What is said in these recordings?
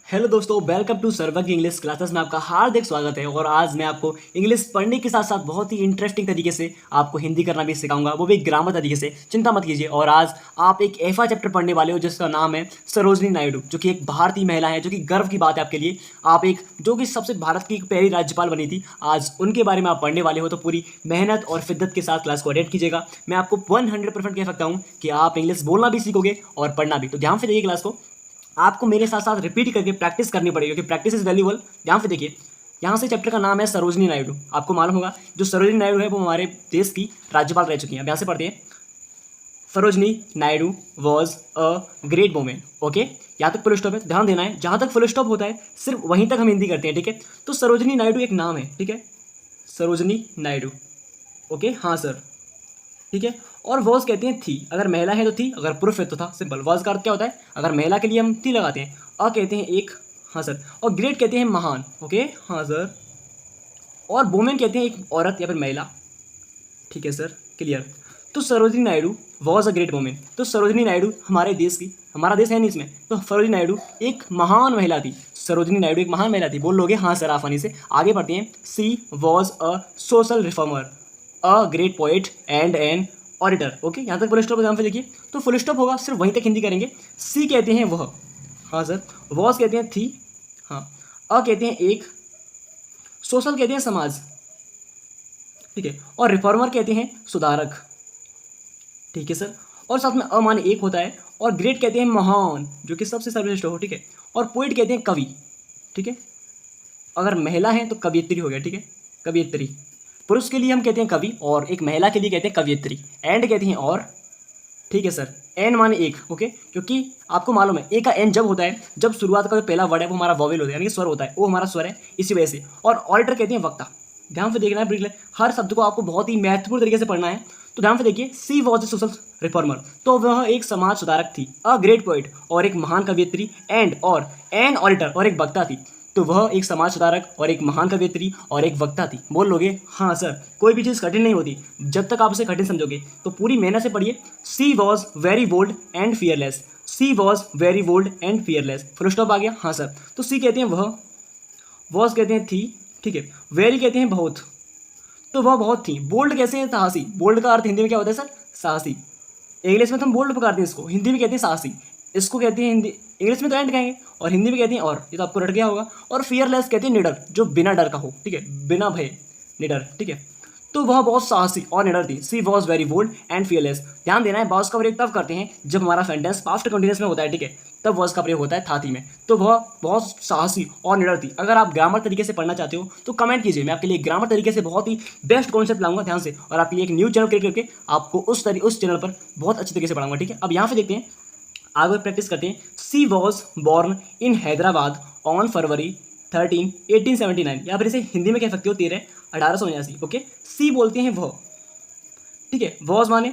Hello दोस्तों, welcome to सर्वज्ञ English classes में आपका हार्दिक स्वागत है। और आज मैं आपको इंग्लिश पढ़ने के साथ साथ बहुत ही इंटरेस्टिंग तरीके से आपको हिंदी करना भी सिखाऊंगा, वो भी ग्रामर तरीके से। चिंता मत कीजिए। और आज आप एक ऐसा चैप्टर पढ़ने वाले हो जिसका नाम है सरोजनी नायडू, जो कि एक भारतीय महिला है, जो कि गर्व की बात है आपके लिए। आप एक जो कि सबसे भारत की पहली राज्यपाल बनी थी, आज उनके बारे में आप पढ़ने वाले हो, तो पूरी मेहनत और शिद्दत के साथ क्लास को अटेंड कीजिएगा। मैं आपको 100% कह सकता हूँ कि आप इंग्लिश बोलना भी सीखोगे और पढ़ना भी। तो ध्यान से देखिए क्लास को, आपको मेरे साथ साथ रिपीट करके प्रैक्टिस करनी पड़ेगी, क्योंकि प्रैक्टिस इज वैल्यूबल। यहाँ पे देखिए, यहाँ से चैप्टर का नाम है सरोजनी नायडू। आपको मालूम होगा जो सरोजनी नायडू है वो हमारे देश की राज्यपाल रह चुकी हैं। अब यहाँ से पढ़ते हैं, Sarojini Naidu was a great women. Okay, यहाँ तक फुल स्टॉप है, ध्यान देना है। जहाँ तक फुल स्टॉप होता है सिर्फ वहीं तक हम हिंदी करते हैं, ठीक है। तो सरोजनी नायडू एक नाम है, ठीक है, सरोजनी नायडू। ओके, हाँ सर, ठीक है। और वॉज कहते हैं थी, अगर महिला है तो थी, अगर पुरुष है तो था। सिंपल। वॉज का अर्थ क्या होता है, अगर महिला के लिए हम थी लगाते हैं। अ कहते हैं एक, हाँ सर। और ग्रेट कहते हैं महान। ओके, हाँ सर। और वुमेन कहते हैं एक औरत या फिर महिला, ठीक है सर, क्लियर। तो Sarojini Naidu was a great women. तो सरोजनी नायडू हमारे देश की, हमारा देश है नहीं इसमें, तो सरोजनी नायडू एक महान महिला थी। सरोजनी नायडू एक महान महिला थी। बोल लोगे हाँ सर आसानी से। आगे बढ़ते हैं। She was a social reformer, a great poet and an auditor. Okay, यहाँ तक फुल स्टॉप एग्जाम पे देखिए, तो फुल स्टॉप होगा, सिर्फ वहीं तक हिंदी करेंगे। सी कहते हैं वह, हाँ सर। वॉज कहते हैं थी, हाँ। अ कहते हैं एक, सोशल कहते हैं समाज, ठीक है। और रिफॉर्मर कहते हैं सुधारक, ठीक है सर। और साथ में अ माने एक होता है। और ग्रेट कहते हैं महान, जो कि सबसे सर्वश्रेष्ठ हो, ठीक है। और पोइट कहते हैं कवि, ठीक है। अगर महिला है तो कवियत्री हो गया, ठीक है, कवियत्री। पुरुष के लिए हम कहते हैं कवि, और एक महिला के लिए कहते हैं कवियत्री। एंड कहते हैं और, ठीक है सर। एन माने एक, ओके, क्योंकि आपको मालूम है ए का एन जब होता है, जब शुरुआत का जो पहला वर्ड है वो हमारा वॉवेल होता है, यानी कि स्वर होता है, वो हमारा स्वर है, इसी वजह से। और ऑडिटर कहते हैं वक्ता। ध्यान से देखना है बिल्कुल, हर शब्द को आपको बहुत ही महत्वपूर्ण तरीके से पढ़ना है। तो ध्यान से देखिए, सी वॉज ए सोशल रिफॉर्मर, तो वह एक समाज सुधारक थी। अ ग्रेट पोइट, और एक महान कवियत्री। एंड और एन ऑडिटर, और एक वक्ता थी। तो वह एक समाज सुधारक और एक महान कवियत्री और एक वक्ता थी। बोल लोगे हाँ सर। कोई भी चीज़ कठिन नहीं होती जब तक आप उसे कठिन समझोगे। तो पूरी मेहनत से पढ़िए। She was very bold and fearless, she was very bold and fearless. Full stop आ गया, हाँ सर। तो सी कहते हैं वह, वॉज कहते हैं थी, ठीक है। वेरी कहते हैं बहुत, तो वह बहुत थी। बोल्ड कैसे है, साहसी। बोल्ड का अर्थ हिंदी में क्या होता है सर, साहसी। इंग्लिश में तो हम बोल्ड पकड़ते हैं इसको, हिंदी में कहते हैं साहसी। इसको कहते हैं हिंदी, इंग्लिश में तो एंड कहेंगे, और हिंदी में कहते हैं और, ये तो आपको रट गया होगा। और फियरलेस कहते हैं निडर, जो बिना डर का हो, ठीक है, बिना भय, निडर, ठीक है। तो वह बहुत साहसी और निडर थी। She was very bold and fearless. ध्यान देना है, वॉज का प्रयोग तब करते हैं जब हमारा सेंटेंस पास्ट कंटिन्यूअस में होता है, ठीक है, तब वॉज का प्रयोग होता है था थी में। तो वह बहुत साहसी और निडर थी। अगर आप ग्रामर तरीके से पढ़ना चाहते हो तो कमेंट कीजिए, मैं आपके लिए ग्रामर तरीके से बहुत ही बेस्ट कॉन्सेप्ट लाऊंगा ध्यान से, और आपके लिए एक न्यू चैनल क्रिएट करके आपको उस चैनल पर बहुत अच्छे तरीके से पढ़ाऊंगा, ठीक है। अब यहाँ से देखते हैं, आगे प्रैक्टिस करते हैं। She was born in Hyderabad on February 13, 1879। या फिर इसे हिंदी में कह सकते हो 13 1879। ओके, सी बोलते हैं वह, ठीक है। वॉज माने,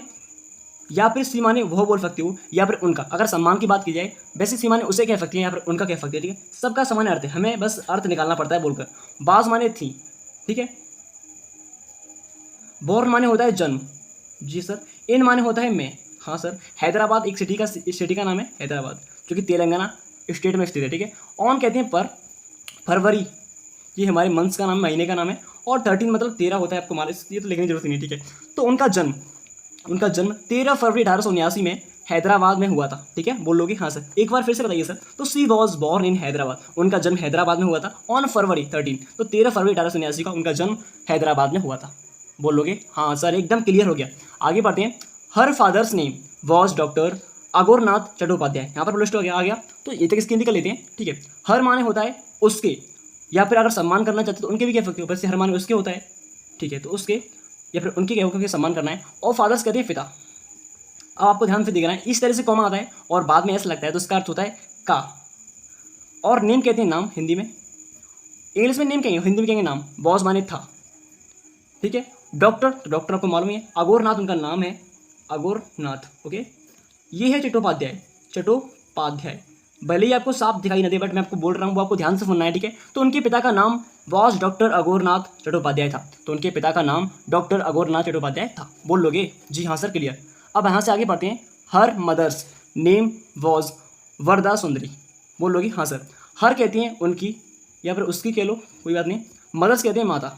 या फिर सी माने वह बोल सकते हो, या फिर उनका। अगर सम्मान की बात की जाए, वैसे सी माने उसे कह सकती हैं, या फिर उनका कह सकते हैं, ठीक है। सबका समान अर्थ है, हमें बस अर्थ निकालना पड़ता है बोलकर। बाज माने थी, ठीक है। बॉर्न माने होता है जन्म, जी सर। इन माने होता है मैं, हाँ सर। हैदराबाद एक सिटी का नाम है, हैदराबाद, जो कि तेलंगाना स्टेट में स्थित है, ठीक है। ऑन कहते हैं पर, फरवरी ये हमारे मंथ्स का नाम, महीने का नाम है। और 13 मतलब 13 होता है, आपको मालूम, ये तो लिखने की जरूरत नहीं, ठीक है। तो उनका जन्म 13 फरवरी 1879 में हैदराबाद में हुआ था, ठीक है। बोल लोगे हाँ सर, एक बार फिर से बताइए सर। तो सी वॉज बॉर्न इन हैदराबाद, उनका जन्म हैदराबाद में हुआ था। ऑन फरवरी 13, तो 13 फरवरी 1879 का उनका जन्म हैदराबाद में हुआ था। बोल लोगे हाँ सर, एकदम क्लियर हो गया। आगे बढ़ते हैं। Her father's name was doctor Aghorenath Chattopadhyay. यहाँ पर पुलिस आ गया, तो ये तक इसकी हिंदी कर लेते हैं, ठीक है। हर माने होता है उसके, या फिर अगर सम्मान करना चाहते हो तो उनके भी कह सकते हो, वैसे हर माने उसके होता है, ठीक है। तो उसके या फिर उनके कहो क्योंकि सम्मान करना है। और फादर्स कहते हैं पिता। अब आपको ध्यान से देखना है, इस तरह से कॉमा आता है और बाद में ऐसा लगता है, तो इसका अर्थ होता है का। और नेम कहते हैं नाम, हिंदी में। इंग्लिश में नेम कहेंगे, हिंदी में कहेंगे नाम। बॉस माने था, ठीक है। डॉक्टर, तो डॉक्टर आपको मालूम ही है। अगोरनाथ उनका नाम है, अगोरनाथ, ओके। ये है चट्टोपाध्याय, चट्टोपाध्याय। भले ही आपको साफ दिखाई न दे, बट मैं आपको बोल रहा हूँ, वो आपको ध्यान से सुनना है, ठीक है। तो उनके पिता का नाम वॉज डॉक्टर अगोरनाथ चट्टोपाध्याय था। तो उनके पिता का नाम डॉक्टर अगोरनाथ चट्टोपाध्याय था। बोल लोगे जी हाँ सर, क्लियर। अब यहाँ से आगे बढ़ते हैं। हर मदर्स नेम वॉज वरदा सुंदरी। बोल लोगे हाँ सर। हर कहती हैं उनकी या फिर उसकी कह लो, कोई बात नहीं। मदर्स कहते हैं माता।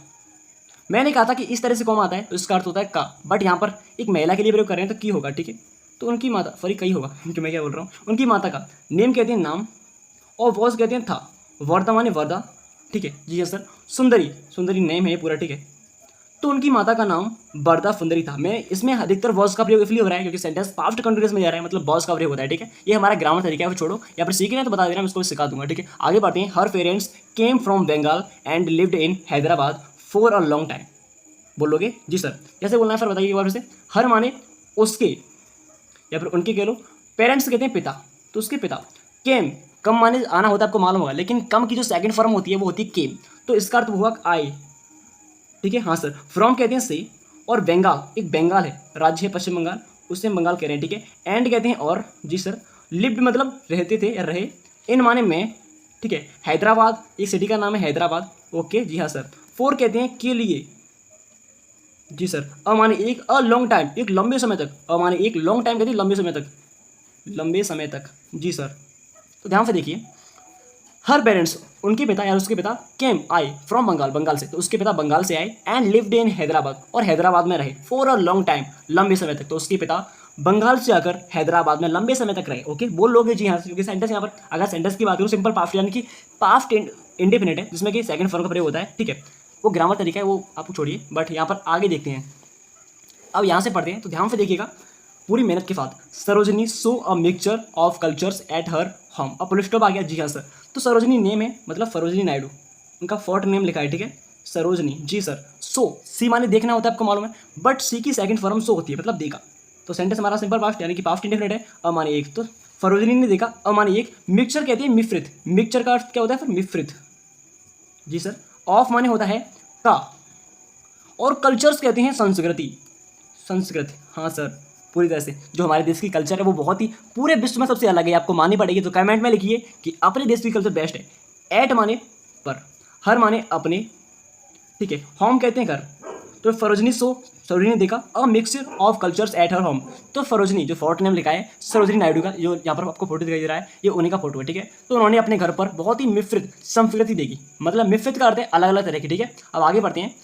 मैंने कहा था कि इस तरह से कॉम आता है तो इसका अर्थ होता है का, बट यहाँ पर एक महिला के लिए प्रयोग कर रहे हैं तो की होगा, ठीक है। तो उनकी माता, सॉरी कई होगा क्योंकि मैं क्या बोल रहा हूँ, उनकी माता का। नेम कहते हैं नाम, और वॉज कहते हैं था। वर्धा माने वर्धा, ठीक है जी हाँ सर। सुंदरी, सुंदरी नेम है ये पूरा, ठीक है। तो उनकी माता का नाम बरदा सुंदरी था। मैं इसमें अधिकतर वॉज का प्रयोग इसलिए हो रहा है क्योंकि सेंटेंस पास्ट कंटिन्यूअस में जा रहा है, मतलब वॉज का प्रयोग होता है, ठीक है। ये हमारा ग्रामर तरीका है, वो छोड़ो, या फिर सीखना है तो बता देना, मैं इसको सिखा दूंगा, ठीक है। आगे बढ़ते हैं। Her parents came from Bengal and lived in Hyderabad for a long time. बोलोगे जी सर, कैसे बोलना है सर बताइए एक बार से। हर माने उसके या फिर उनके कह लो। पेरेंट्स कहते हैं पिता, तो उसके पिता। केम, कम माने आना होता है, आपको मालूम होगा, लेकिन कम की जो सेकंड फॉर्म होती है वो होती है केम, तो इसका अर्थ हुआ आई, ठीक है हाँ सर। फ्रॉम कहते हैं से, और बंगाल, एक बंगाल है, राज्य है पश्चिम बंगाल, उससे हम बंगाल कह रहे हैं, ठीक है। एंड कहते हैं और, जी सर। लिव्ड मतलब रहते थे या रहे। इन माने में, ठीक है। हैदराबाद, एक सिटी का नाम है हैदराबाद, ओके जी हाँ सर। फोर कहते हैं के लिए, जी सर। अ माने एक, अ लॉन्ग टाइम, एक लंबे समय तक। अ माने एक, लॉन्ग टाइम कहते हैं लंबे समय तक, लंबे समय तक, जी सर। तो ध्यान से देखिए। हर पेरेंट्स, उनके पिता या उसके पिता, केम आए फ्रॉम बंगाल, बंगाल से, तो उसके पिता बंगाल से आए। एंड लिव्ड इन हैदराबाद, और हैदराबाद में रहे। फॉर अ लॉन्ग टाइम, लंबे समय तक, तो उसके पिता बंगाल से आकर हैदराबाद में लंबे समय तक रहे, ओके। बोल लोगे जी हाँ, क्योंकि सेंटेंस यहाँ पर अगर सेंटेंस की बात करूँ, सिंपल पास्ट यानी कि पास्ट इंडेफिनिट है, जिसमें कि सेकंड फॉर्म का प्रयोग होता है, ठीक है। वो ग्रामर तरीका है, वो आपको छोड़िए, बट यहाँ पर आगे देखते हैं। अब यहाँ से पढ़ते हैं तो ध्यान से देखिएगा पूरी मेहनत के साथ। Sarojini saw a mixture of cultures at her home. अब पुलिस स्टॉप आ गया, जी हाँ सर। तो सरोजनी नेम है, मतलब सरोजनी नायडू, उनका फोर्ट नेम लिखा है, ठीक है। सरोजनी, जी सर। सो, सी माने देखना होता है, आपको मालूम है, बट सी की सेकंड फॉर्म सो होती है, मतलब देखा। तो सेंटेंस हमारा सिंपल पास्ट यानी कि पास्ट इंडेफिनिट है। अ माने एक, तो सरोजनी ने देखा। अ माने एक। मिक्सचर कहते हैं मिश्रित, मिक्सचर का अर्थ क्या होता है फिर, मिश्रित, जी सर। ऑफ माने होता है का, और कल्चर्स कहते हैं संस्कृति, संस्कृत, हाँ सर। पूरी तरह से जो हमारे देश की कल्चर है वो बहुत ही पूरे विश्व में सबसे अलग है, आपको माननी पड़ेगी। तो कमेंट में लिखिए कि अपने देश की कल्चर बेस्ट है। एट माने पर, हर माने अपने, ठीक है। होम कहते हैं घर। तो सरोजनी सो, सरोजनी ने देखा अ mixture of cultures at her home. तो सरोजनी, जो फोर्ट नेम लिखा है सरोजनी नायडू का, जो यहाँ पर आपको फोटो दिखाई दे रहा है, ये उन्हीं का फोटो है, ठीक है। तो उन्होंने अपने घर पर बहुत ही मिश्रित संस्कृति देखी, मतलब मिश्रित का अर्थ है अलग अलग तरह की, ठीक है। अब आगे बढ़ते हैं।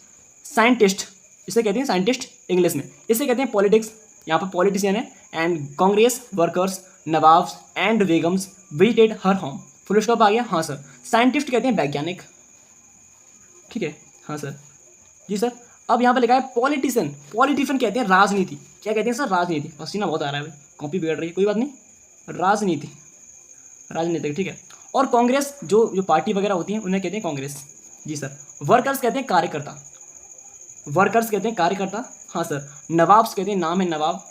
साइंटिस्ट, इसे कहते हैं साइंटिस्ट इंग्लिश में, इसे कहते हैं पॉलिटिक्स, यहाँ पर पॉलिटिशियन है। And Congress workers, nawabs and begums visited her home. Full stop आ गया, हाँ सर। साइंटिस्ट कहते हैं वैज्ञानिक, ठीक है हाँ सर, जी सर। अब यहाँ पर लिखा है पॉलिटिशियन, पॉलिटिशियन कहते हैं राजनीति, क्या कहते हैं सर, राजनीति। पसीना बहुत आ रहा है भाई, कॉपी बिगड़ रही है, कोई बात नहीं, राजनीति, राजनीतिक, ठीक है। और कांग्रेस, जो जो पार्टी वगैरह होती है उन्हें कहते हैं कांग्रेस, जी सर। वर्कर्स कहते हैं कार्यकर्ता, वर्कर्स कहते हैं कार्यकर्ता, हाँ सर। नवाब्स कहते हैं, नाम है नवाब,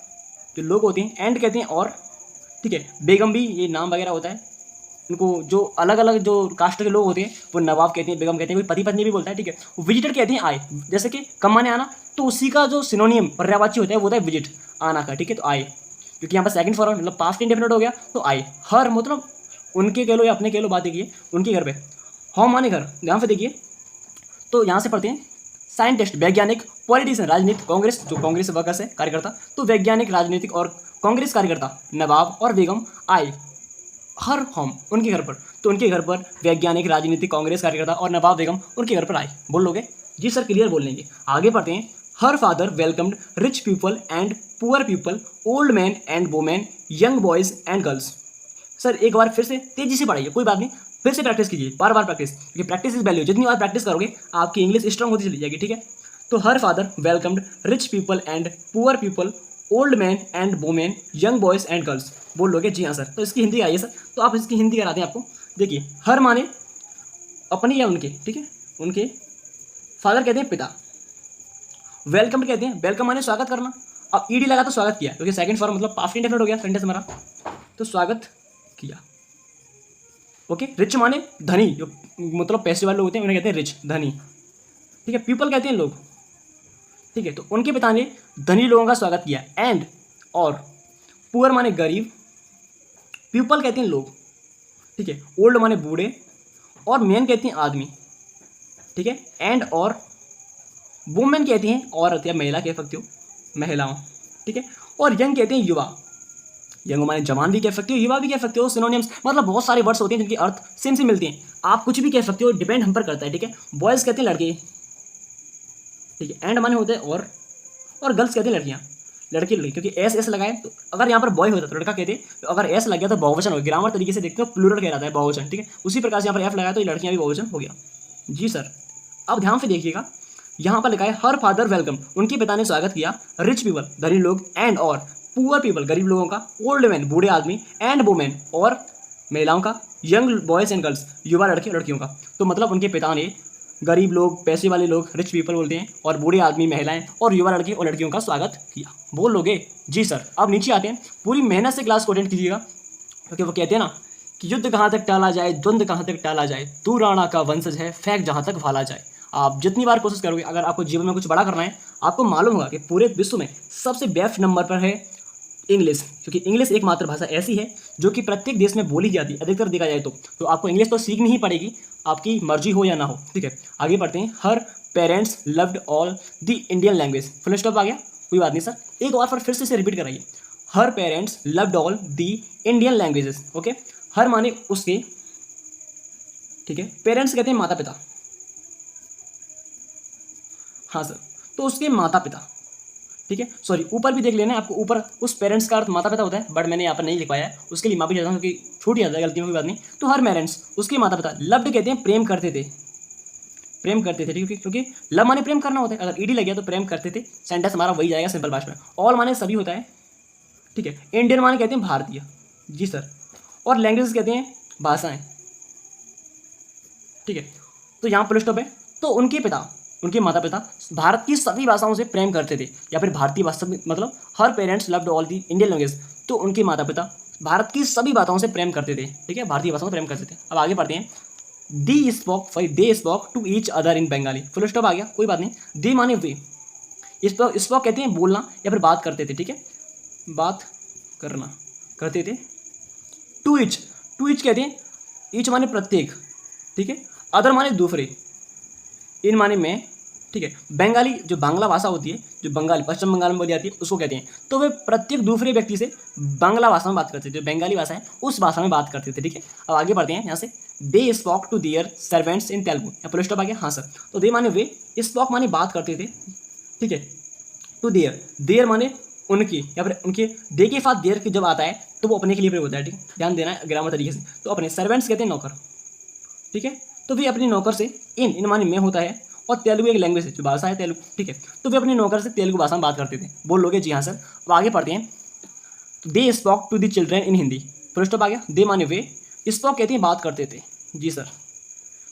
जो लोग होते हैं। एंड कहते हैं और, ठीक है। बेगम भी ये नाम वगैरह होता है, उनको जो अलग अलग जो कास्ट के लोग होते हैं वो नवाब कहते हैं, बेगम कहते हैं, कोई पति पत्नी भी बोलता है, ठीक है। विजिटर कहते हैं आए, जैसे कि कम माने आना, तो उसी का जो सिनोनियम पर्यायवाची होता है वो होता है विजिट, आना का, ठीक है। तो आए, क्योंकि यहाँ पर सेकंड फॉर्म मतलब पास्ट इंडेफिनिट हो गया, तो आए। हर मतलब उनके कह लो या अपने कह लो, बात देखिए उनके घर पे। होम माने घर, ध्यान से देखिए। तो यहाँ से पढ़ते हैं। साइंटिस्ट वैज्ञानिक, पॉलिटिशियन राजनीति, कांग्रेस जो कांग्रेस वर्कर्स है कार्यकर्ता, तो वैज्ञानिक राजनीतिक और कांग्रेस कार्यकर्ता, नवाब और बेगम आए हर होम, उनके घर पर। तो उनके घर पर वैज्ञानिक राजनीतिक कांग्रेस कार्यकर्ता और नवाब बेगम उनके घर पर आए। बोल लोगे जी सर, क्लियर बोल लेंगे। आगे पढ़ते हैं। Her father welcomed rich people and poor people, old man and women, young boys and girls. Sir एक बार फिर से तेजी से पढ़ाइए, कोई बात नहीं, फिर से प्रैक्टिस कीजिए, बार बार प्रैक्टिस, क्योंकि प्रैक्टिस इज वैल्यू, जितनी बार प्रैक्टिस करोगे आपकी इंग्लिश स्ट्रांग होती चली जाएगी, ठीक है। तो her father welcomed rich people and poor people, old man and women, young boys and girls. बोल लोगे जी हाँ सर। तो इसकी हिंदी आइए सर, तो आप इसकी हिंदी करा दें आपको। देखिए हर माने अपने या उनके, ठीक है, उनके। फादर कहते हैं पिता। वेलकम कहते हैं, वेलकम माने स्वागत करना। अब ईडी लगा तो स्वागत किया, क्योंकि सेकंड फॉर्म मतलब पास्ट इंडेफिनिट हो गया सेंटेंस हमारा, तो स्वागत किया, ओके। रिच माने धनी, जो मतलब पैसे वाले लोग होते हैं उन्हें कहते हैं रिच, धनी, ठीक है। पीपल कहते हैं लोग, ठीक है। तो उनके पिता ने धनी लोगों का स्वागत किया। एंड और, पुअर माने गरीब, पीपल कहते हैं लोग, ठीक है। ओल्ड माने बूढ़े, और मैन कहते हैं आदमी, ठीक है। एंड और वुमेन कहती हैं औरत या महिला कह सकते हो, महिलाओं, ठीक है। और यंग कहते हैं युवा, यंग माने जवान भी कह सकते हो, युवा भी कह सकते हो, सिनोनिम्स मतलब बहुत सारे वर्ड्स होते हैं जिनकी अर्थ सेम से मिलते हैं। आप कुछ भी कह सकते हो, डिपेंड हम पर करता है, ठीक है। बॉयज़ कहते हैं लड़के, ठीक है, एंड माने होते हैं और गर्ल्स कहते हैं लड़कियाँ, लड़के लड़की, क्योंकि एस एस लगाए तो अगर यहाँ पर बॉय होता तो लड़का कहते, तो अगर एस लग गया तो बहुवचन हो गया। ग्रामर तरीके से देखते हो प्लूरल कहलाता है बहुवचन, ठीक है। उसी प्रकार से यहाँ पर एफ लगाया तो ये लड़कियाँ भी बहुवचन हो गया। जी सर। अब ध्यान से देखिएगा, यहाँ पर लिखा है हर फादर वेलकम, उनके पिता ने स्वागत किया, रिच पीपल धनी लोग, एंड और पुअर पीपल गरीब लोगों का, ओल्ड मैन बूढ़े आदमी, एंड वुमेन और महिलाओं का, यंग बॉयज़ एंड गर्ल्स युवा लड़के लड़कियों का। तो मतलब उनके पिता ने गरीब लोग, पैसे वाले लोग, रिच पीपल बोलते हैं, और बूढ़े आदमी, महिलाएं और युवा लड़के और लड़कियों का स्वागत किया। बोल लोगे? जी सर। अब नीचे आते हैं, पूरी मेहनत से क्लास को अटेंड कीजिएगा, क्योंकि वो कहते हैं ना कि युद्ध कहाँ तक टाला जाए, द्वंद्व कहाँ तक टाला जाए, तू राणा का वंशज है, फेंक जहाँ तक भाला जाए। आप जितनी बार कोशिश करोगे, अगर आपको जीवन में कुछ बड़ा करना है, आपको मालूम होगा कि पूरे विश्व में सबसे बेस्ट नंबर पर है इंग्लिश, क्योंकि इंग्लिश एक मातृभाषा ऐसी है जो कि प्रत्येक देश में बोली जाती है, अधिकतर देखा जाए तो आपको इंग्लिश तो सीखनी ही पड़ेगी, आपकी मर्जी हो या ना हो, ठीक है। आगे बढ़ते हैं, her parents loved all the Indian language, full stop आ गया, कोई बात नहीं सर, एक और फिर से रिपीट कराइए, her parents loved all the Indian languages, okay. Her माने उसके, ठीक है, पेरेंट्स कहते हैं माता पिता, हाँ सर, तो उसके माता पिता, ठीक है। सॉरी, ऊपर भी देख लेना आपको, ऊपर उस पेरेंट्स का अर्थ माता पिता होता है, बट मैंने यहाँ पर नहीं लिखवाया है, उसके लिए माफी चाहता हूँ क्योंकि छूट जाता है, गलती में कोई बात नहीं। तो हर पेरेंट्स उसके माता पिता, लव्ड कहते हैं प्रेम करते थे, प्रेम करते थे, ठीक है, क्योंकि लव माने प्रेम करना होता है, अगर ईडी लग गया तो प्रेम करते थे, सेंटेंस हमारा वही जाएगा सिंपल भाषा में। ऑल माने सभी होता है, ठीक है। इंडियन माने कहते हैं भारतीय, जी सर, और लैंग्वेज कहते हैं भाषाएं, ठीक है। तो यहाँ फुल स्टॉप है। तो उनके पिता, उनके माता पिता भारत की सभी भाषाओं से प्रेम करते थे, या फिर भारतीय भाषा, मतलब her parents loved all the Indian language, तो उनके माता पिता भारत की सभी भाषाओं से प्रेम करते थे, ठीक है, भारतीय भाषाओं से प्रेम करते थे। अब आगे पढ़ते हैं, they spoke to each other in Bengali, full stop आ गया, कोई बात नहीं। दे माने वे, स्पोक कहते हैं बोलना या फिर बात करते थे, ठीक है, बात करना करते थे। टू ईच कहते हैं, ईच माने प्रत्येक, ठीक है, अदर माने दूसरे, इन माने में, ठीक है। बंगाली जो बांग्ला भाषा होती है, जो बंगाली पश्चिम बंगाल में बोली जाती है, उसको कहते हैं। तो वे प्रत्येक दूसरे व्यक्ति से बांग्ला भाषा में बात करते थे, जो बंगाली भाषा है उस भाषा में बात करते थे, ठीक है। अब आगे बढ़ते हैं यहाँ से, दे स्पॉक टू देयर सर्वेंट्स इन तेलुगु, या फुल स्टॉप आ गया, हाँ सर। तो दे माने वे, स्पॉक माने बात करते थे, ठीक है, टू देयर माने उनकी, या फिर उनके, दे के साथ देयर जब आता है तो वो अपने के लिए प्रयोग होता है, ठीक है, ध्यान देना है ग्रामर तरीके से। तो अपने सर्वेंट्स कहते हैं नौकर, ठीक है, तो वे अपने नौकर से, इन माने में होता है, और तेलुगु एक लैंग्वेज है, जो भाषा है तेलुगु, ठीक है, तो वे अपने नौकर से तेलुगु भाषा में बात करते थे। बोल लोगे? जी हाँ सर। अब आगे पढ़ते हैं, they spoke to the children in Hindi, full stop आ गया। दे माने वे, स्पॉक कहते हैं बात करते थे, जी सर,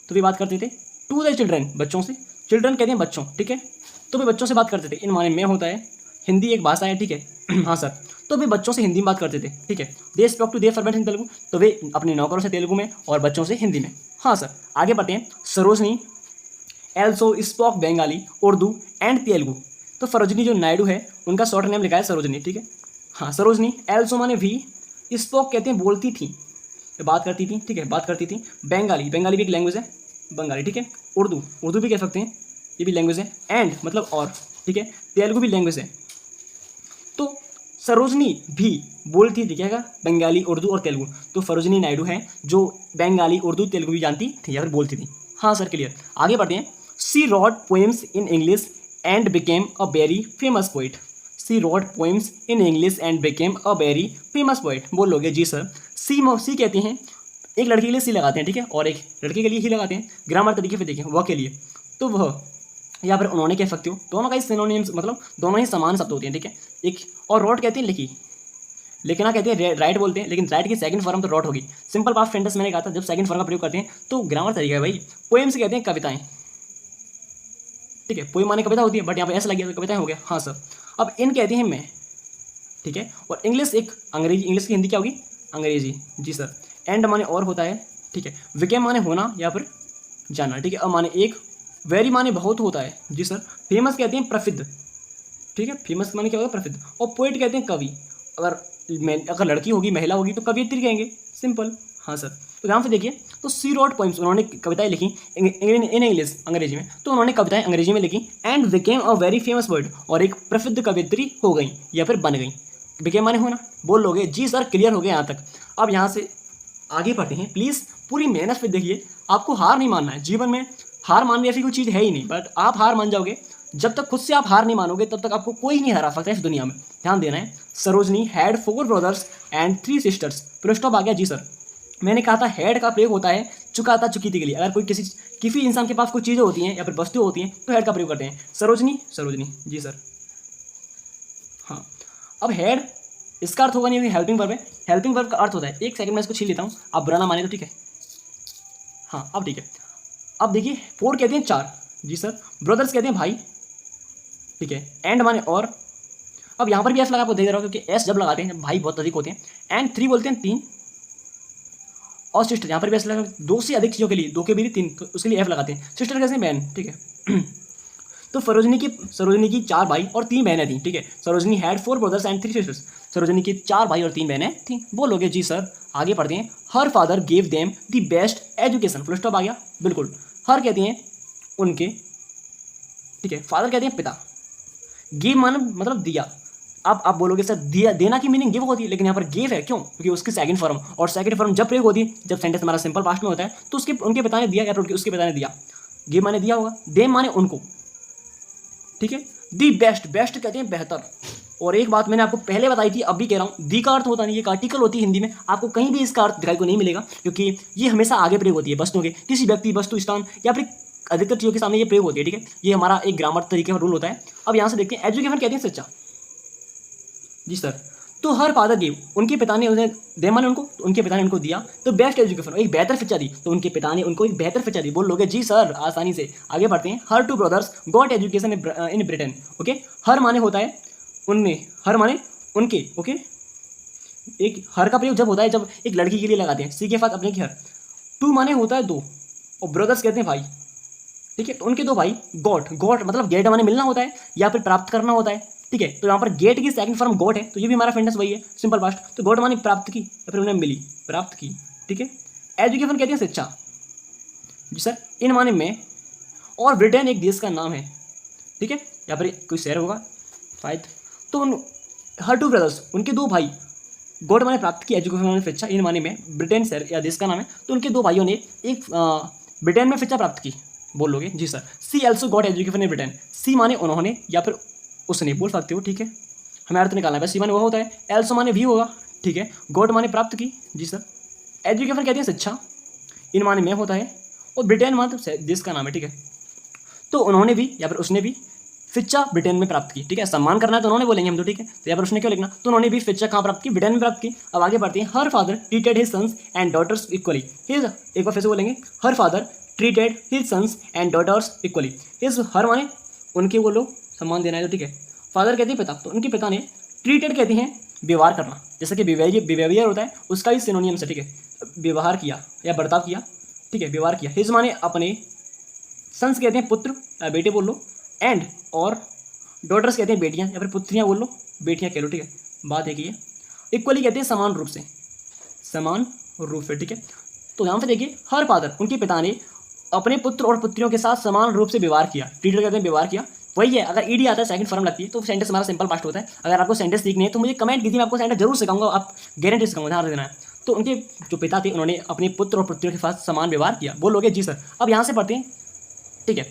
तो वे बात करते थे। टू द चिल्ड्रेन बच्चों से, चिल्ड्रन कहते हैं बच्चों, ठीक है, तो वे बच्चों से बात करते थे, इन माने में होता है, हिंदी एक भाषा है, ठीक है हाँ सर, तो वे बच्चों से हिंदी में बात करते थे, ठीक है। दे स्पॉक टू देयर सर्वेंट्स इन तेलुगु, तो वे अपने नौकरों से तेलुगु में और बच्चों से हिंदी में, हाँ सर। आगे बढ़ते हैं, Sarojini also spoke Bengali, Urdu and Telugu, तो सरोजनी जो नायडू है उनका शॉर्ट नेम लिखा है सरोजनी, ठीक है, हाँ सरोजनी। एल्सो माने भी, स्पॉक कहते हैं बोलती थी, बात करती थी, ठीक है, बात करती थी। बंगाली भी एक लैंग्वेज है, बंगाली, ठीक है। उर्दू भी कह सकते हैं, ये भी लैंग्वेज है, एंड मतलब और, ठीक है, तेलुगु भी लैंग्वेज है। तो सरोजनी भी बोलती थी क्या, बंगाली, उर्दू और तेलुगु, तो सरोजनी नायडू है जो बंगाली, उर्दू, तेलुगु भी जानती थी या फिर बोलती थी, हाँ सर, क्लियर। आगे बढ़ते हैं, she wrote poems in English and became a very famous poet, she wrote poems in English and became a very famous poet, बोलोगे? जी सर। सी कहते हैं, एक लड़के के लिए सी लगाते हैं, ठीक है, और एक लड़के के लिए ही लगाते हैं, ग्रामर तरीके से देखें, वह के लिए, तो वह या फिर उन्होंने कह सकते हो, दोनों का ही सिनोनिम्स, मतलब दोनों ही समान शब्द होते हैं, ठीक है। एक और रॉट कहते हैं लिखी, लिखना कहते हैं राइट बोलते हैं, लेकिन राइट की सेकंड फॉर्म तो रॉट होगी। सिंपल पास्ट सेंटेंस मैंने कहा था, जब सेकंड फॉर्म का प्रयोग करते हैं तो ग्रामर तरीका है भाई। पोएम्स कहते हैं कविताएं, ठीक है, पोएम माने कविता होती है, बट यहाँ पे ऐसा लग गया तो कविताएं हो गया, हाँ सर। अब इन कहते हैं मैं, ठीक है, और इंग्लिश एक अंग्रेजी, इंग्लिश की हिंदी क्या होगी? अंग्रेजी, जी सर। एंड माने और होता है, ठीक है। विकेम माने होना या फिर जाना, ठीक है। अब माने एक, वेरी माने बहुत होता है, जी सर। फेमस कहते हैं प्रसिद्ध, ठीक है, फेमस माने क्या होगा? प्रसिद्ध। और पोइट कहते हैं कवि, अगर लड़की होगी, महिला होगी तो कवियत्री कहेंगे, सिंपल, हाँ सर। तो ध्यान से देखिए, तो सी रॉट पोइम्स, उन्होंने कविताएं लिखी इन इंग्लिश, अंग्रेजी में, तो उन्होंने कविताएं अंग्रेजी में लिखी, and became a very famous poet, और एक प्रसिद्ध कवियत्री हो गई या फिर बन गई, बिकेम माने होना, बोल लोगे जी सर, क्लियर हो गया यहाँ तक। अब यहाँ से आगे बढ़ते हैं, प्लीज़ पूरी मेहनत से देखिए, आपको हार नहीं मानना है जीवन में। हार मानने ऐसी कोई चीज़ है ही नहीं, बट आप हार मान जाओगे जब तक खुद से आप हार नहीं मानोगे तब तक आपको कोई नहीं हरा सकता इस दुनिया में। ध्यान देना है। Sarojini had 4 brothers and 3 sisters. Full stop आ गया जी सर। मैंने कहा था हैड का प्रयोग होता है चुका था चुकी थी के लिए। अगर कोई किसी इंसान के पास कोई चीज़ें होती हैं या फिर वस्तुएं होती हैं तो हैड का प्रयोग करते हैं। सरोजनी जी सर। हाँ, अब हैड इसका अर्थ होगा नहीं, हेल्पिंग वर्ब है। हेल्पिंग वर्ब का अर्थ होता है, एक सेकंड में इसको छीन लेता हूँ, आप बुरा ना माने तो ठीक है। हाँ अब ठीक है। अब देखिए 4 कहते हैं 4 जी सर, ब्रदर्स कहते हैं भाई, ठीक है, एंड माने और। अब यहाँ पर भी एस लगा आपको दे रहा हूँ क्योंकि एस जब लगाते हैं भाई बहुत अधिक होते हैं। एंड 3 बोलते हैं 3, और सिस्टर यहाँ पर भी एस लगा 2 से अधिक चीज़ों के लिए, 2 के भी 3, तो उसके लिए एफ लगाते हैं। सिस्टर कैसे हैं, बहन, ठीक है। तो सरोजनी की 4 भाई और 3 बहनें थी, ठीक है। Sarojini had 4 brothers and 3 sisters. Sarojini की 4 भाई और 3 बहनें थी। बोलोगे जी सर। आगे पढ़ते हैं। Her father gave them the best education. Full stop आ गया, बिल्कुल। हर कहती हैं उनके, ठीक है। फादर कहते हैं पिता। गिव मतलब दिया। अब आप बोलोगे सर दिया, देना की मीनिंग गिव होती है, लेकिन यहाँ पर गिव है, क्यों? क्योंकि उसकी सेकंड फॉर्म, और सेकंड फॉर्म जब प्रयोग होती है जब सेंटेंस हमारा सिंपल पास्ट में होता है तो उनके पिता ने दिया या फिर उसके पिता ने दिया। गिव माने दिया होगा, देम माने उनको, ठीक है। दी बेस्ट, बेस्ट कहते हैं बेहतर। और एक बात मैंने आपको पहले बताई थी, अब भी कह रहा हूँ, दी का अर्थ होता नहीं, ये आर्टिकल होती है हिंदी में। आपको कहीं भी इसका अर्थ दिखाई को नहीं मिलेगा क्योंकि ये हमेशा आगे प्रयोग होती है वस्तुओं के, किसी व्यक्ति, वस्तु, स्थान या फिर अधिकतर चीज़ों के सामने ये प्रयोग होती है, ठीक है। ये हमारा एक ग्रामर तरीके का रूल होता है। अब यहाँ से देखते हैं, एजुकेशन कहते हैं सच्चा जी सर। तो हर फादर गिव, उनके पिता ने उन्हें दे माने उनको, तो उनके पिता ने उनको दिया तो बेस्ट एजुकेशन, एक बेहतर शिक्षा दी, तो उनके पिता ने उनको एक बेहतर शिक्षा दी। बोल लोगे जी सर आसानी से। आगे बढ़ते हैं। Her 2 brothers got education in Britain. Okay, her माने होता है उनने, हर माने उनके, ओके। एक हर का प्रयोग जब होता है जब एक लड़की के लिए लगाते हैं, सी के साथ अपने की हर। 2 माने होता है 2, और ब्रदर्स कहते हैं भाई, ठीक है। तो उनके 2 भाई। गॉट मतलब गेट माने मिलना होता है या फिर प्राप्त करना होता है, ठीक है। तो यहाँ पर गेट की सेकंड फॉर्म गॉट है, तो ये भी हमारा सेंटेंस वही है, सिंपल पास्ट। तो गॉट माने प्राप्त की या फिर उन्हें मिली, प्राप्त की, ठीक है। एजुकेशन कहते हैं शिक्षा जी सर, इन माने में। और ब्रिटेन एक देश का नाम है, ठीक है, या फिर कोई शहर होगा शायद। तो हर 2 ब्रदर्स, उनके 2 भाई। गॉट माने प्राप्त की, एजुकेशन माने शिक्षा, इन माने में ब्रिटेन शहर या देश का नाम है। तो उनके 2 भाइयों ने एक ब्रिटेन में शिक्षा प्राप्त की। बोल लोगे जी sir. She also got education in Britain. She माने उन्होंने या फिर उसने, बोल सकते हो, ठीक है। हमें अर्थ निकालना है, बस सी माने वो होता है, एल्सो माने भी होगा, ठीक है। गॉट माने प्राप्त की जी सर। एजुकेशन कहते हैं शिक्षा, इन माने में होता है, और ब्रिटेन माने तो देश का नाम है, ठीक है। तो उन्होंने भी या फिर उसने भी शिक्षा ब्रिटेन में प्राप्त की, ठीक है। सम्मान करना है तो उन्होंने बोलेंगे हम तो, ठीक है। तो यहाँ पर उसने क्यों लिखना, तो उन्होंने भी शिक्षा कहाँ प्राप्त की, ब्रिटेन में प्राप्त की। अब आगे बढ़ते हैं। Her father treated his sons and daughters equally. His, एक बार फिर से बोलेंगे, her father treated his sons and daughters equally. His, her माने उनके, वो लोग सम्मान देना है तो, ठीक है। फादर कहते हैं पिता, तो उनके पिता ने। ट्रीटेड कहते हैं व्यवहार करना, जैसे कि बिहेवियर होता है उसका ही सिनोनियम से, ठीक है। व्यवहार किया या बर्ताव किया, ठीक है, व्यवहार किया। हिज माने अपने, सन्स कहते हैं पुत्र या बेटे बोल लो, एंड और डॉटर्स कहते हैं बेटियां या फिर पुत्रियां बोल लो, बेटियां कह लो, ठीक है। बात है कि ये इक्वली कहते हैं समान रूप से, समान रूप से, ठीक है। तो यहाँ पे देखिए, हर फादर, उनके पिता ने अपने पुत्र और पुत्रियों के साथ समान रूप से व्यवहार किया। ट्रीटेड कहते हैं व्यवहार किया, वही है। अगर ईडी आता है सेकंड फॉर्म लगती है तो सेंटेंस हमारा सिंपल पास्ट होता है। अगर आपको सेंटेंस सीखनी है तो मुझे कमेंट कीजिए, मैं आपको सेंटेंस जरूर सिखाऊंगा, आप गारंटी सिखाऊंगा, ध्यान देना है। तो उनके जो पिता थे उन्होंने अपने पुत्र और पुत्रियों के साथ समान व्यवहार किया। बोलोगे जी सर। अब यहाँ से पढ़ते हैं, ठीक है।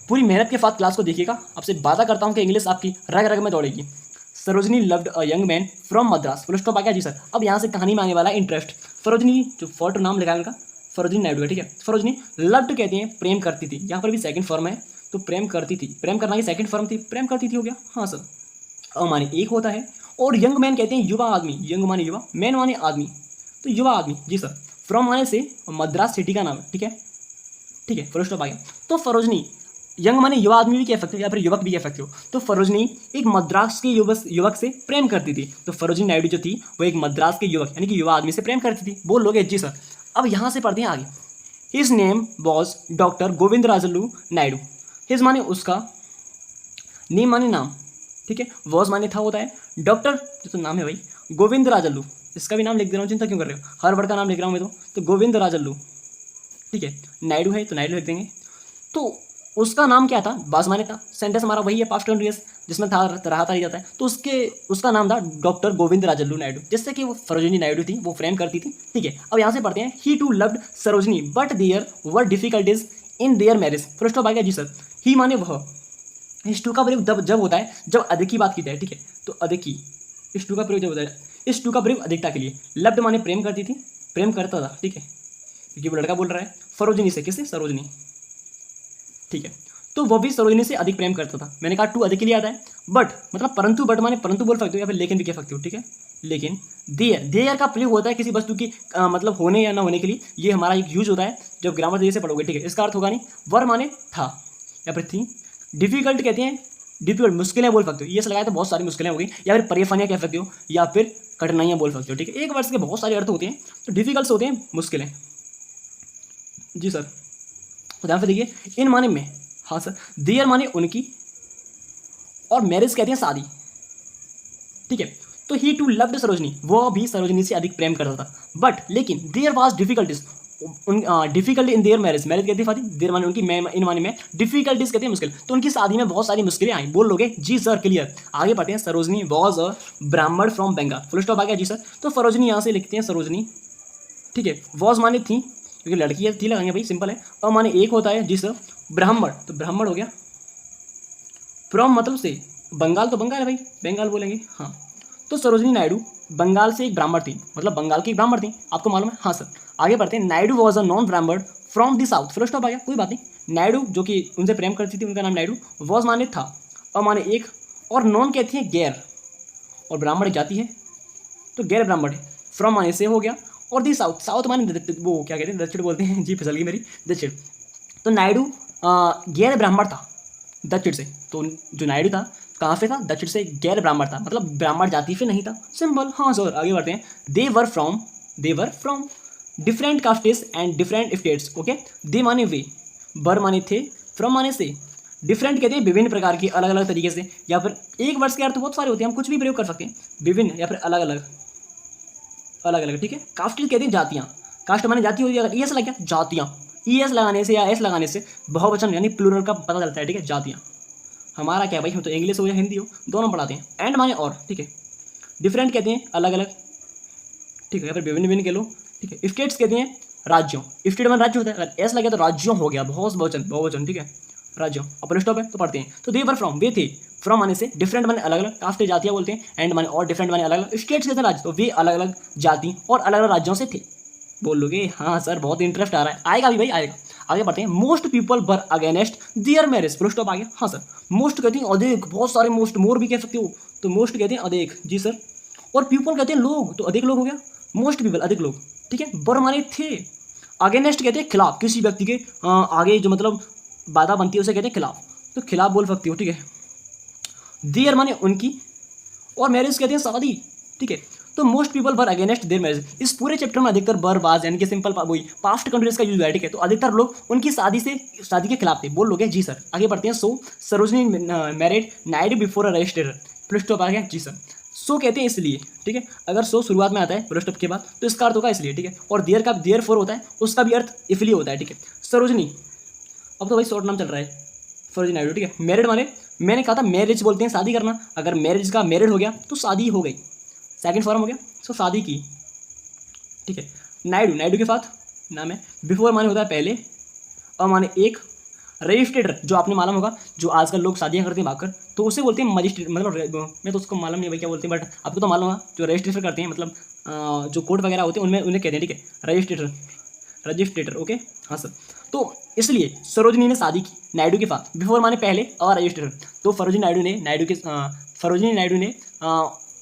पूरी मेहनत के साथ क्लास को देखिएगा। आपसे वादा करता हूँ कि इंग्लिश आपकी रग रग में दौड़ेगी। Sarojini loved a young man from Madras. Full stop आ गया जी सर। अब यहाँ से कहानी में आने वाला इंटरेस्ट। सरोजनी, जो फोटो नाम लिखा है उनका, सरोजनी नायडू है, ठीक है। सरोजनी लव्ड कहते हैं प्रेम करती थी, यहाँ पर भी सेकंड फॉर्म है, तो प्रेम करती थी, प्रेम करना की सेकंड फॉर्म थी, प्रेम करती थी हो गया, हाँ सर। माने एक होता है, और यंग मैन कहते हैं युवा आदमी, यंग माने युवा, मैन माने आदमी, तो युवा आदमी जी सर। फ्रॉम माने से, मद्रास सिटी का नाम है, ठीक है, ठीक है। फुल स्टॉप आ गया। तो सरोजनी, यंग माने युवा आदमी भी कह सकते हो या फिर युवक भी कह सकते हो। तो सरोजनी एक मद्रास के युवक से प्रेम करती थी। तो सरोजनी नायडू जो थी वो एक मद्रास के युवक यानी कि युवा आदमी से प्रेम करती थी। बोल लोगे जी सर। अब यहाँ से पढ़ते हैं आगे। His name was doctor Govindarajulu Naidu. His माने उसका, नेम माने नाम, ठीक है। वॉज माने था होता है, डॉक्टर जो तो नाम है भाई, गोविंदराजलू, इसका भी नाम लिख दे रहा हूँ, चिंता क्यों कर रहे हो, हर वर्ड का नाम लिख रहा हूँ मैं तो गोविंदराजलू, ठीक है। नायडू है तो नायडू लिख देंगे। तो उसका नाम क्या था, वाज माने था, सेंटेंस हमारा वही है पास्ट कंटिन्यूअस जिसमें था रहा था जाता है, तो उसका नाम था डॉक्टर गोविंद राजल्लू नायडू, जिससे कि वो सरोजिनी नायडू थी वो फ्रेम करती थी। ठीक है, अब यहाँ से पढ़ते हैं, he too loved Sarojini but there were difficulties in their marriage. Full stop आ गया जी सर। ही माने वह, इस टू का प्रयोग जब होता है जब अधिक की बात की जाए। ठीक है, तो अधिक की, इस टू का प्रयोग जब होता है, इस टू का प्रयोग अधिकता के लिए। लव्ड माने प्रेम करती थी, प्रेम करता था। ठीक है, क्योंकि वो लड़का बोल रहा है सरोजिनी से, किससे, सरोजिनी। ठीक है, तो वो भी सरोजिनी से अधिक प्रेम करता था। मैंने कहा टू अधिक के लिए आता है, बट मतलब परंतु, बट माने परंतु बोल सकते हो या फिर लेकिन भी कह सकते हो। ठीक है, लेकिन देयर का प्रयोग होता है किसी वस्तु की मतलब होने या ना होने के लिए। ये हमारा एक यूज होता है जब ग्रामर तरीके से पढ़ोगे। ठीक है, इसका अर्थ होगा नहीं, वर माने था या फिर थी। डिफिकल्ट कहते हैं, डिफिकल्ट मुश्किलें बोल सकते हो, ये से लगाया तो बहुत सारी मुश्किलें हो गई, या फिर परेशानियां कह सकते हो, या फिर कठिनाइयां बोल सकते हो। ठीक है, एक वर्ष के बहुत सारे अर्थ होते हैं, तो डिफिकल्ट होते हैं मुश्किलें। जी सर, तो ध्यान से देखिए, इन माने में, हाँ सर, देयर माने उनकी, और मैरिज कहते हैं शादी। ठीक है, तो ही टू लव्ड सरोजनी, वो भी सरोजनी से अधिक प्रेम करता था, बट लेकिन there was difficulties, difficulty in their marriage, marriage कहती है शादी, देयर माने उनकी, इन माने में, डिफिकल्टीज कहते हैं मुश्किल, तो उनकी शादी में बहुत सारी मुश्किलें आई। बोल लोगे जी सर, क्लियर। आगे बढ़ते हैं, सरोजनी वॉज अ ब्राह्मण फ्रॉम बंगाल। फुल स्टॉप आ गया जी सर। तो सरोजनी यहाँ से लिखते हैं सरोजनी। ठीक है, वॉज माने थी, क्योंकि लड़की है, थी लगाएंगे भाई, सिंपल है। और माने एक होता है जी सर, ब्राह्मण, तो ब्राह्मण हो गया, फ्रॉम मतलब से, बंगाल तो बंगाल है भाई, बंगाल बोलेंगे, हाँ। तो सरोजिनी नायडू बंगाल से एक ब्राह्मण थी, मतलब बंगाल की एक ब्राह्मण थी, आपको मालूम है, हाँ सर। आगे बढ़ते हैं, Naidu was a non Brahmin from the south. Full stop आ गया, कोई बात नहीं। नायडू जो कि उनसे प्रेम करती थी, उनका नाम नायडू, वॉज माने था, और माने एक, और नॉन कहती है गैर, और ब्राह्मण जाति है, तो गैर ब्राह्मण है। फ्रॉम माने से हो गया, और दी साउथ, साउथ माने वो क्या कहते हैं, दक्षिण बोलते हैं जी, फिसल गई मेरी, दक्षिण। तो नायडू गैर ब्राह्मण था दक्षिण से, तो जो नायडू था कहाँ से था, दक्षिण से, गैर ब्राह्मण था, मतलब ब्राह्मण जाति से नहीं था, सिंपल, हाँ सर। आगे बढ़ते हैं, they were from different castes and different states. Okay, they माने वे, बर माने थे, फ्रॉम माने से, डिफरेंट कहते हैं विभिन्न प्रकार के, अलग अलग तरीके से, या फिर एक वर्ष के अर्थ बहुत सारे होते हैं, हम कुछ भी प्रयोग कर सकते हैं, विभिन्न या फिर अलग अलग, अलग अलग। ठीक है, कास्टेस कहते हैं जातियाँ, कास्ट माने जाति होती है, अगर ई एस लग गया जातियाँ, ई एस लगाने से या एस लगाने से बहुवचन यानी प्लूरल का पता चलता है। ठीक है, जातियाँ। हमारा क्या भाई, हम तो इंग्लिश हो या हिंदी हो दोनों पढ़ाते हैं। एंड माने और, ठीक है, डिफरेंट कहते हैं अलग अलग, ठीक है, या फिर विभिन्न विभिन्न कह लो। ठीक है, स्टेट्स कहते हैं राज्यों, स्टेट में राज्य होता है, अगर एस लगे तो राज्यों हो गया, बहुवचन। ठीक है, राज्यों। अपन स्टॉप है तो पढ़ते हैं, तो दे वर फ्रॉम, वे थे, फ्रॉम माने से, डिफरेंट माने अलग अलग, कास्ट जातियाँ बोलते हैं, एंड माने और, डिफरेंट माने अलग अलग, स्टेट्स कहते हैं राज्य, तो वे अलग अलग जाति और अलग अलग राज्यों से थे। बोल लोगे हाँ सर, बहुत इंटरेस्ट आ रहा है, आएगा भी भाई, आएगा। आगे बढ़ते हैं, most people were against their marriage. Full stop आ गया, हाँ सर। मोस्ट कहते हैं अधिक, बहुत सारे मोस्ट, मोर भी कह सकते हो, तो मोस्ट कहते हैं अधिक, जी सर। और पीपल कहते हैं लोग, तो अधिक लोग हो गया, मोस्ट पीपल अधिक लोग। ठीक है, वर माने थे, अगेंस्ट कहते हैं खिलाफ, किसी व्यक्ति के आगे जो मतलब बाधा बनती है उसे कहते हैं खिलाफ, तो खिलाफ बोल सकती हो। ठीक है, दियर माने उनकी, और मैरिज कहते हैं शादी। ठीक है, तो most people were against their marriage. इस पूरे चैप्टर में अधिकतर बर बाज यानी कि सिंपल वही पास्ट कंटिन्यूअस का यूज है। ठीक है, तो अधिकतर लोग उनकी शादी के खिलाफ थे। बोल लोगे जी सर। आगे बढ़ते हैं, so Sarojini married Naidu before a register. Full stop आ गया, जी सर। सो कहते हैं इसलिए। ठीक है, अगर सो शुरुआत में आता है फुल स्टॉप के बाद तो इसका अर्थ होगा इसलिए। ठीक है, और देयर का देयर फोर होता है, उसका भी अर्थ इसलिए होता है। ठीक है, सरोजनी, अब तो भाई शॉर्ट नाम चल रहा है सरोजनी नायडू। ठीक है, मैरिड माने, मैंने कहा था मैरिज बोलते हैं शादी करना, अगर मैरिज का मैरिड हो गया तो शादी हो गई, सेकंड फॉर्म हो गया, सो शादी की। ठीक है, नायडू, नायडू के साथ नाम है, बिफोर माने होता है पहले, और माने एक, रजिस्ट्रेटर जो आपने मालूम होगा, जो आजकल लोग शादियाँ करते हैं भागकर, तो उसे बोलते हैं मजिस्ट्रेट, मतलब मैं तो उसको मालूम नहीं भाई क्या बोलते हैं, बट आपको तो मालूम होगा, जो रजिस्ट्रेशन करते हैं, मतलब जो कोर्ट वगैरह होते हैं उनमें उन्हें कहते हैं। ठीक है, रजिस्ट्रेटर। ओके, हाँ सर। तो इसलिए सरोजनी ने शादी की नायडू के साथ, बिफोर माने पहले, और रजिस्ट्रेटर, तो सरोजनी नायडू ने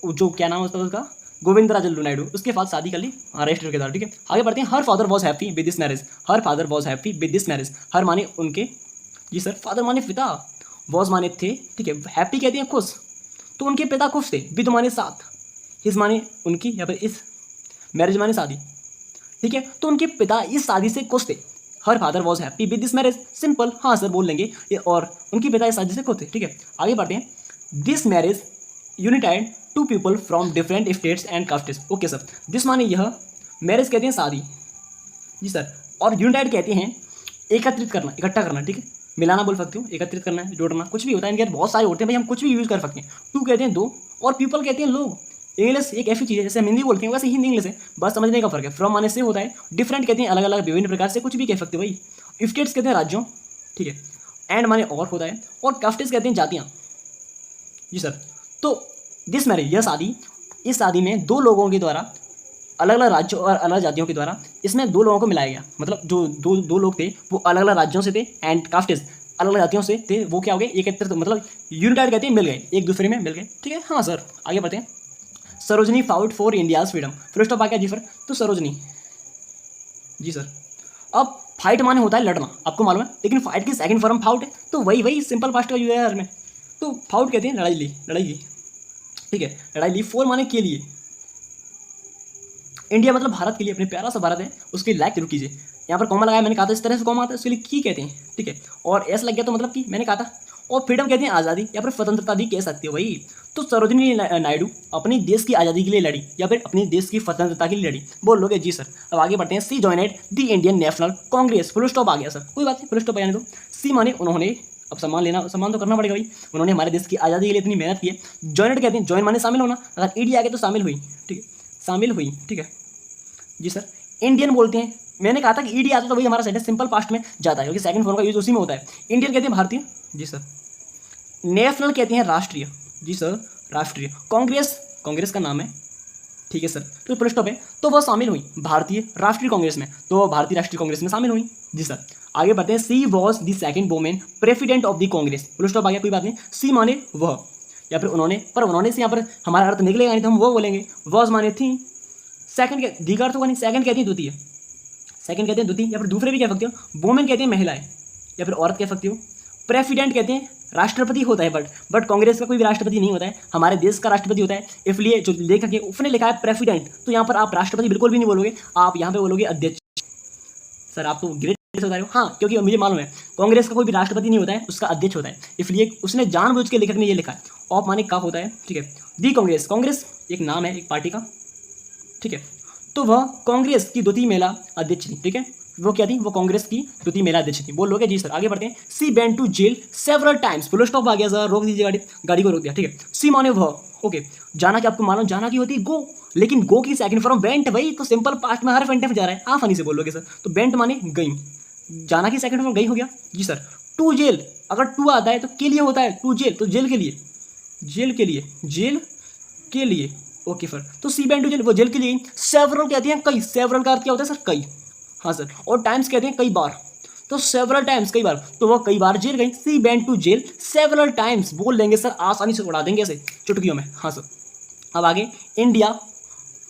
जो क्या नाम होता है उसका, गोविंद राजल्लू नायडू, उसके साथ शादी कर ली रजिस्ट्रेटर के साथ। ठीक है, आगे बढ़ते हैं, her father was happy with this marriage. Her father was happy with this marriage, her माने उनके, जी सर, फादर माने पिता, वॉज माने थे। ठीक है, हैप्पी कहते हैं खुश, तो उनके पिता खुश थे, विद माने साथ, हिज माने उनकी, या फिर इस, मैरिज माने शादी। ठीक है, तो उनके पिता इस शादी से खुश थे। हर father was happy with this marriage, simple, हाँ सर बोल लेंगे, और उनके पिता इस शादी से खुश थे। ठीक है, आगे बढ़ते हैं, this marriage united two people from different states and castes. Okay sir, this माने यह, मैरिज कहते हैं शादी, जी सर, और यूनिटाइड कहते हैं एकत्रित करना, इकट्ठा करना। ठीक है, मिलाना बोल सकते हो, एकत्रित करना है, जोड़ना, कुछ भी होता है इनके बहुत सारे होते हैं भाई, हम कुछ भी यूज़ कर सकते हैं। टू कहते हैं दो, और पीपल कहते हैं लोग। इंग्लिश एक ऐसी चीज़ है जैसे हम हिंदी बोलते हैं वैसे हिंदी इंग्लिश है, बस समझने का फर्क है। फ्रॉम आने से होता है, डिफरेंट कहते हैं अलग अलग विभिन्न प्रकार से, कुछ भी कह सकते हो भाई। स्टेट्स कहते हैं राज्यों, ठीक है। एंड माने और होता है, और कास्टेस कहते हैं जातियाँ। जी सर। तो दिस मैरिज, यह शादी, इस शादी में दो लोगों के द्वारा, अलग अलग राज्यों और अलग जातियों के द्वारा इसमें दो लोगों को मिलाया गया। मतलब जो दो लोग थे वो अलग अलग राज्यों से थे, एंड कास्टेस अलग अलग जातियों से थे, वो क्या हो गए एकत्रित, मतलब यूनिटाइड कहते हैं, मिल गए, एक दूसरे में मिल गए, ठीक है। हाँ सर, आगे बढ़ते हैं। Sarojini fought for India's freedom, full stop आ गया जी सर। तो सरोजनी, जी सर। अब फाइट माने होता है लड़ना, आपको मालूम है, लेकिन फाइट की सेकंड फॉर्म फाउट है, तो वही सिंपल पास्ट का यूज है यार में। तो फाउट कहते हैं लड़ाई ली, ठीक है, लड़ाई ली। फोर माने के लिए, इंडिया मतलब भारत के लिए, अपने प्यारा सा भारत है, उसके लाइक जरूर कीजिए। यहाँ पर कॉमा लगाया, मैंने कहा था इस तरह से कॉमा आता है, उसके लिए की कहते हैं, ठीक है। और एस लग गया तो मतलब कि मैंने कहा था। और फ्रीडम कहते हैं आज़ादी, या फिर स्वतंत्रता भी कह सकते हो भाई। तो सरोजिनी नायडू अपनी देश की आज़ादी के लिए लड़ी, या फिर अपनी देश की स्वतंत्रता के लिए लड़ी, बोल लोगे जी सर। अब आगे बढ़ते हैं। She joined the Indian National Congress, full stop आ गया सर, कोई बात नहीं, फुल स्टॉप आने दो। सी माने उन्होंने, अब सम्मान तो करना पड़ेगा भाई, उन्होंने हमारे देश की आज़ादी के लिए इतनी मेहनत की है। जॉइनेड कहते हैं, जॉइन माने शामिल होना, अगर ईडी आ गया तो शामिल हुई, ठीक है, शामिल हुई, ठीक है जी सर। इंडियन बोलते हैं, मैंने कहा था कि ईडी आता तो वही हमारा सेट है, सिंपल पास्ट में जाता है, क्योंकि सेकंड फॉर्म का यूज उसी में होता है। इंडियन कहते हैं भारतीय, जी सर। नेशनल कहते हैं राष्ट्रीय, जी सर, राष्ट्रीय। कांग्रेस, कांग्रेस का नाम है, ठीक है सर। तो फुल स्टॉप है, तो वह शामिल हुई भारतीय राष्ट्रीय कांग्रेस में, तो वह भारतीय राष्ट्रीय कांग्रेस में शामिल हुई, जी सर। आगे बढ़ते हैं। She was the second women president of the Congress, full stop आ गया, कोई बात नहीं। सी माने वह, या फिर उन्होंने, पर उन्होंने से यहाँ पर हमारा अर्थ निकलेगा नहीं, तो हम वो बोलेंगे। वॉज माने थी, सेकंड के दीगर तो नहीं, सेकंड कहती है द्वितीय, सेकंड कहते हैं द्वितीय, या फिर दूसरे भी कह सकते हो। वुमेन कहते हैं महिलाएं, या फिर औरत कह सकते हो। प्रेसिडेंट कहते हैं राष्ट्रपति होता है, बट कांग्रेस का कोई भी राष्ट्रपति नहीं होता है, हमारे देश का राष्ट्रपति होता है। इसलिए जो लेखक है उसने लिखा है प्रेसिडेंट, तो यहाँ पर आप राष्ट्रपति बिल्कुल भी नहीं बोलोगे, आप यहाँ पे बोलोगे अध्यक्ष। सर आप तो ग्रेट बता रहे हो, हाँ, क्योंकि मुझे मालूम है कांग्रेस का कोई भी राष्ट्रपति नहीं होता है, उसका अध्यक्ष होता है, इसलिए उसने जानबूझ के लेखक ने ये लिखा है। ऑफ माने का होता है, ठीक है। दी कांग्रेस, कांग्रेस एक नाम है एक पार्टी का, ठीक है। तो वह कांग्रेस की द्वितीय महिला अध्यक्ष थी, ठीक है। वो क्या थी, वो कांग्रेस की द्वितीय महिला अध्यक्ष थी, बोल लोगे जी सर। आगे बढ़ते हैं। She went to jail several times, full stop आ गया सर, रोक दीजिए गाड़ी को रोक दिया, ठीक है। सी माने वह, ओके। जाना कि आपको मालूम, जाना की होती है गो, लेकिन गो की सेकंड फॉर्म वेंट, भाई तो सिंपल पास्ट में हर फेंटे में जा रहा है, आप फनी से बोलोगे सर। तो वेंट माने गई, जाना की सेकंड फॉर्म गई हो गया, जी सर। टू जेल, अगर टू आता है तो के लिए होता है, टू जेल तो जेल के लिए, जेल के लिए, जेल के लिए, ओके सर। तो सी वेंट टू जेल, वो जेल के लिए। सेवरल कहते हैं कई, सेवरल का अर्थ क्या होता है सर, कई, हाँ सर। और टाइम्स कहते हैं कई बार, तो सेवरल टाइम्स कई बार, तो वह कई बार जेल गई। She went to jail several times, बोल देंगे सर, आसानी से उड़ा देंगे ऐसे चुटकियों में, हाँ सर। अब आगे। इंडिया,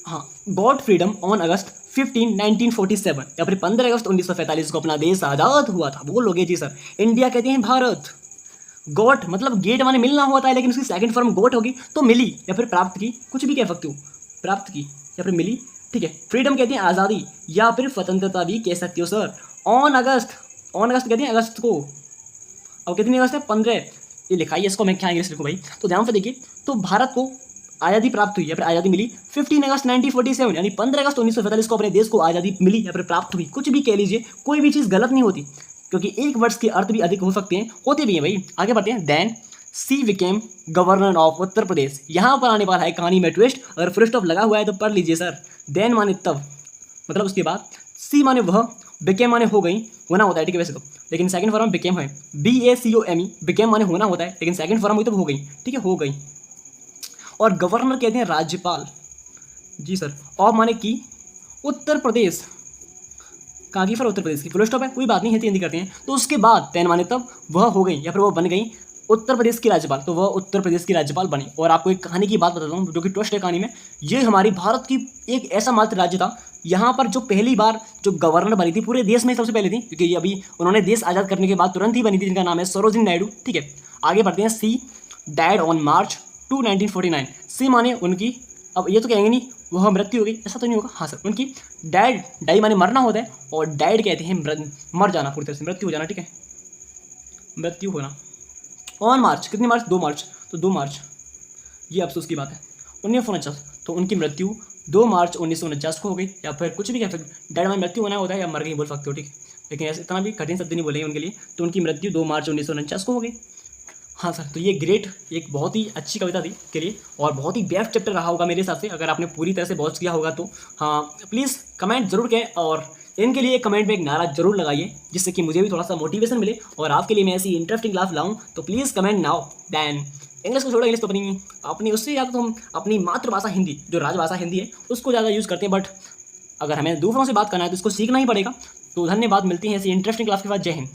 हाँ, गॉट फ्रीडम ऑन अगस्त 15 1947, या फिर 15 अगस्त 1945 को अपना देश आज़ाद हुआ था, बोलोगे जी सर। इंडिया कहते हैं भारत। गॉट मतलब गेट माने मिलना होता है, लेकिन उसकी सेकंड फॉर्म गोट होगी, तो मिली या फिर प्राप्त की, कुछ भी कह सकते हो, प्राप्त की या फिर मिली, ठीक है। फ्रीडम कहते हैं आज़ादी, या फिर स्वतंत्रता भी कह सकते हो sir. On August, on August कहते हैं अगस्त को। अब कितनी अगस्त है, 15, ये लिखा है, इसको मैं क्या इंग्लिश लिखूँ भाई, तो ध्यान से देखिए। तो भारत को आज़ादी प्राप्त हुई या फिर आज़ादी मिली 15 अगस्त 1947, यानी 15 अगस्त 1947 को अपने देश को आज़ादी मिली या फिर प्राप्त हुई, कुछ भी कह लीजिए, कोई भी चीज़ गलत नहीं होती, क्योंकि एक वर्ड्स के अर्थ भी अधिक हो सकते हैं, होते भी हैं भाई। आगे बढ़ते हैं। Then she became governor of Uttar Pradesh, यहाँ पर आने वाला है कहानी में ट्विस्ट, अगर फुल स्टॉप लगा हुआ है तो पढ़ लीजिए सर। देन माने तब, मतलब उसके बाद। सी माने वह, बिकेम माने हो गई, होना होता है, ठीक है वैसे तो, लेकिन सेकंड फॉर्म बिकेम है, BACOME, बिकेम माने होना होता है, लेकिन सेकंड फॉर्म हुई तो हो गई, ठीक है, हो गई। और गवर्नर कहते हैं राज्यपाल, जी सर। ऑफ माने की, उत्तर प्रदेश, कहाँ की, फिर उत्तर प्रदेश की, फुल स्टॉप है, कोई बात नहीं है, हिंदी करते हैं। तो उसके बाद तेन माने तब, वह हो गई या फिर वह बन गई उत्तर प्रदेश की राज्यपाल, तो वह उत्तर प्रदेश की राज्यपाल बनी। और आपको एक कहानी की बात बताता हूँ जो कि ट्विस्ट है कहानी में। ये हमारी भारत की एक ऐसा मात्र राज्य था यहाँ पर जो पहली बार जो गवर्नर बनी थी, पूरे देश में सबसे पहले थी, क्योंकि ये अभी उन्होंने देश आज़ाद करने के बाद तुरंत ही बनी थी, जिनका नाम है सरोजिनी नायडू, ठीक है। आगे बढ़ते हैं। सी डाइड ऑन मार्च 2 1949, सी माने उनकी, अब ये तो कहेंगे नहीं वह मृत्यु हो गई, ऐसा तो नहीं होगा, हाँ सर, उनकी डाइड, डाई माने मरना होता है, और डाइड कहते हैं मर जाना, पूरी तरह से मृत्यु हो जाना, ठीक है, मृत्यु होना। ऑन मार्च, कितनी मार्च, 2 मार्च, तो 2 मार्च, ये अफसोस की बात है, 1949, तो उनकी मृत्यु 2 मार्च 1949 को हो गई, या फिर कुछ भी कह सकते, डाइड माने मृत्यु होना होता है, या मर गई बोल सकते हो, ठीक है, लेकिन ऐसे इतना भी कठिन शब्द नहीं बोलेंगे उनके लिए। तो उनकी मृत्यु 2 मार्च 1949 को हो गई। हाँ सर, तो ये ग्रेट एक बहुत ही अच्छी कविता थी के लिए, और बहुत ही बेस्ट चैप्टर रहा होगा मेरे हिसाब से, अगर आपने पूरी तरह से वॉच किया होगा तो। हाँ, प्लीज़ कमेंट जरूर करें, और इनके लिए कमेंट में एक नारा जरूर लगाइए, जिससे कि मुझे भी थोड़ा सा मोटिवेशन मिले और आपके लिए मैं ऐसी इंटरेस्टिंग क्लास लाऊं। तो please comment now then. English को छोड़ो, इंग्लिश तो अपनी अपनी उससे ज़्यादा तो हम अपनी मातृभाषा हिंदी, जो राजभाषा हिंदी है, उसको ज़्यादा यूज़ करते हैं, बट अगर हमें दूसरों से बात करना है तो इसको सीखना ही पड़ेगा। तो धन्यवाद, मिलती हैं ऐसी इंटरेस्टिंग क्लास के बाद। जय हिंद।